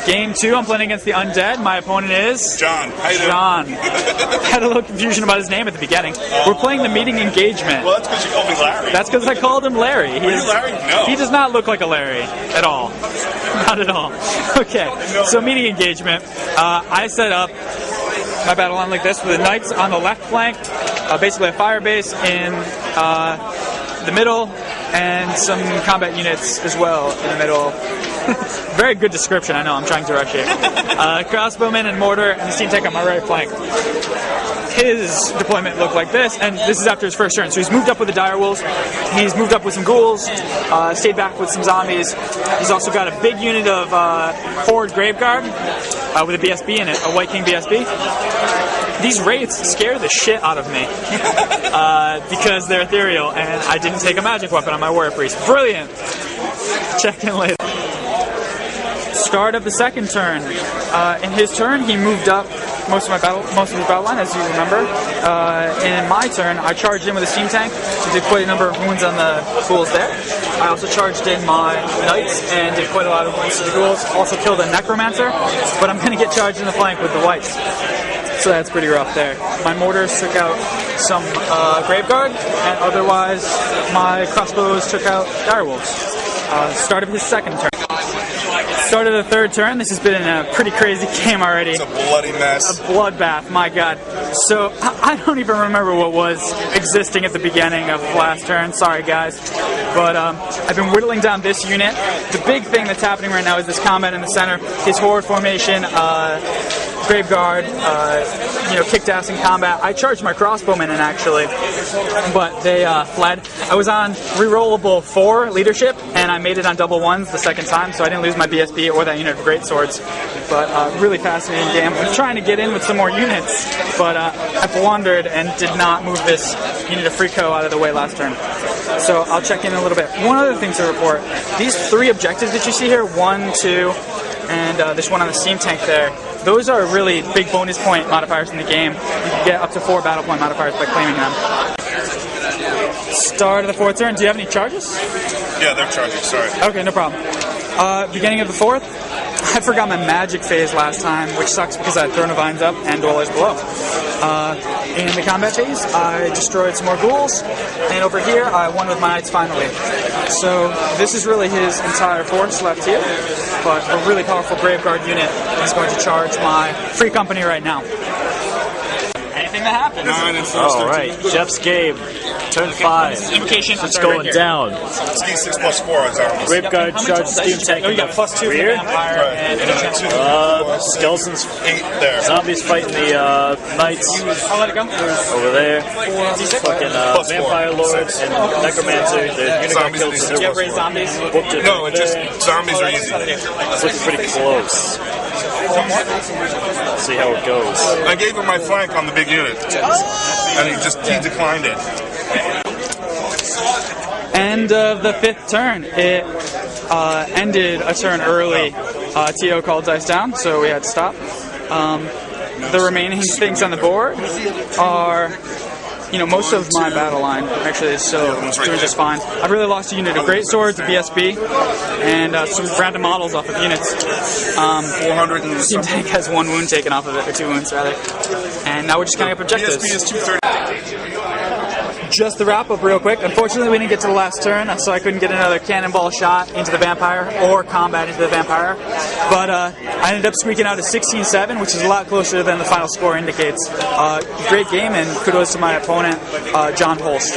Game 2, I'm playing against the Undead. My opponent is... John. How you doing? John. Had a little confusion about his name at the beginning. We're playing the meeting engagement. Well, that's because you called me Larry. That's because I called him Larry. Are you Larry? No. He does not look like a Larry at all. Not at all. Okay, so meeting engagement. I set up my battle line like this with the knights on the left flank, basically a fire base in the middle, and some combat units as well in the middle. Very good description, I know, I'm trying to rush it. Crossbowmen and mortar, and the steam tank on my right flank. His deployment looked like this, and this is after his first turn. So he's moved up with the dire wolves, he's moved up with some ghouls, stayed back with some zombies. He's also got a big unit of Horde Graveguard with a BSB in it, a White King BSB. These wraiths scare the shit out of me because they're ethereal, and I didn't take a magic weapon on my warrior priest. Brilliant! Check in later. Start of the second turn. In his turn, he moved up most of his battle line, as you remember. In my turn, I charged in with a steam tank to do quite a number of wounds on the ghouls there. I also charged in my knights and did quite a lot of wounds to the ghouls. Also killed a necromancer, but I'm going to get charged in the flank with the whites. So that's pretty rough there. My mortars took out some Graveguard, and otherwise my crossbows took out direwolves. Start of his second turn. Start of the third turn. This has been a pretty crazy game already. It's a bloody mess. A bloodbath, my god. So, I don't even remember what was existing at the beginning of last turn. Sorry, guys. But I've been whittling down this unit. The big thing that's happening right now is this combat in the center. His horde formation, Graveguard, kicked ass in combat. I charged my crossbowmen in, actually, but they fled. I was on rerollable 4 leadership, and I made it on double 1s the second time, so I didn't lose my BSB or that unit of great swords. But really fascinating game. I was trying to get in with some more units, but I blundered and did not move this unit of Freako out of the way last turn. So I'll check in a little bit. One other thing to report. These 3 objectives that you see here, 1, 2, and this one on the steam tank there, those are really big bonus point modifiers in the game. You can get up to 4 battle point modifiers by claiming them. Start of the 4th turn. Do you have any charges? Yeah, they're charging, sorry. Okay, no problem. Beginning of the 4th, I forgot my magic phase last time, which sucks because I had Throne of Vines up and Dwellers Below. In the combat phase, I destroyed some more ghouls, and over here, I won with my knights finally. So this is really his entire force left here, but a really powerful Graveguard unit is going to charge my free company right now. Anything that happens. 9 and 4. Alright, Jeff's game. Turn 5. Invocation. It's going down. It's D6 plus 4 on Zarmus. Graveguard charge steam tank. Oh, you got +2 for rear. vampire and Skeletons. 8 there. Zombies fighting the knights. I'll let it go. Over there. Fucking vampire lords and necromancer. The unit got killed. Do you have raised zombies? No, it's just zombies are easy. It's looking pretty close. Let's see how it goes. I gave him my flank on the big unit, and he declined it. End of the 5th turn. It ended a turn early. TO called dice down, so we had to stop. The remaining things on the board are, most of my battle line actually is still doing just fine. I've really lost a unit of great swords, a BSB, and some random models off of units. 400 and Steam tank has 1 wound taken off of it, or 2 wounds rather. And now we're just counting up objectives. BSB is 230. Just the wrap up real quick. Unfortunately, we didn't get to the last turn, so I couldn't get another cannonball shot into the vampire or combat into the vampire. But I ended up squeaking out a 16-7, which is a lot closer than the final score indicates. Great game, and kudos to my opponent, John Holst.